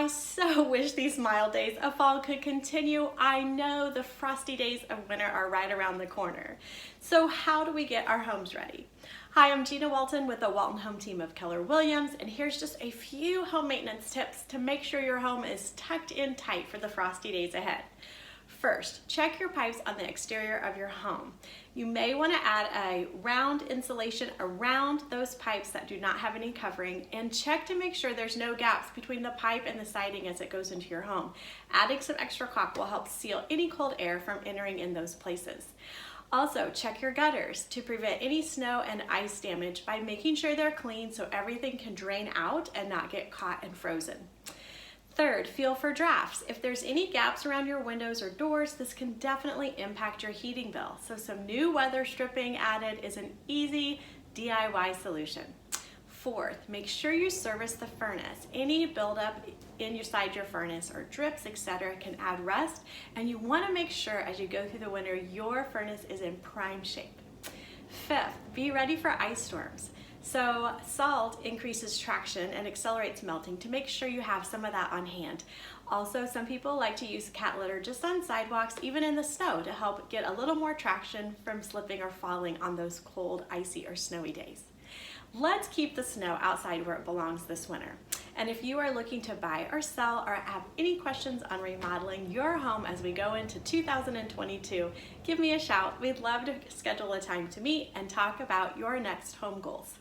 I so wish these mild days of fall could continue. I know the frosty days of winter are right around the corner. So how do we get our homes ready? Hi, I'm Gina Walton with the Walton Home Team of Keller Williams, and here's just a few home maintenance tips to make sure your home is tucked in tight for the frosty days ahead. First, check your pipes on the exterior of your home. You may want to add a round insulation around those pipes that do not have any covering, and check to make sure there's no gaps between the pipe and the siding as it goes into your home. Adding some extra caulk will help seal any cold air from entering in those places. Also, check your gutters to prevent any snow and ice damage by making sure they're clean so everything can drain out and not get caught and frozen. Third, feel for drafts. If there's any gaps around your windows or doors, this can definitely impact your heating bill. So some new weather stripping added is an easy DIY solution. Fourth, make sure you service the furnace. Any buildup inside your furnace or drips, etc. can add rust, and you want to make sure as you go through the winter your furnace is in prime shape. Fifth, be ready for ice storms. So salt increases traction and accelerates melting. To make sure you have some of that on hand. Also, some people like to use cat litter just on sidewalks, even in the snow, to help get a little more traction from slipping or falling on those cold, icy, or snowy days. Let's keep the snow outside where it belongs this winter. And if you are looking to buy or sell or have any questions on remodeling your home as we go into 2022, give me a shout. We'd love to schedule a time to meet and talk about your next home goals.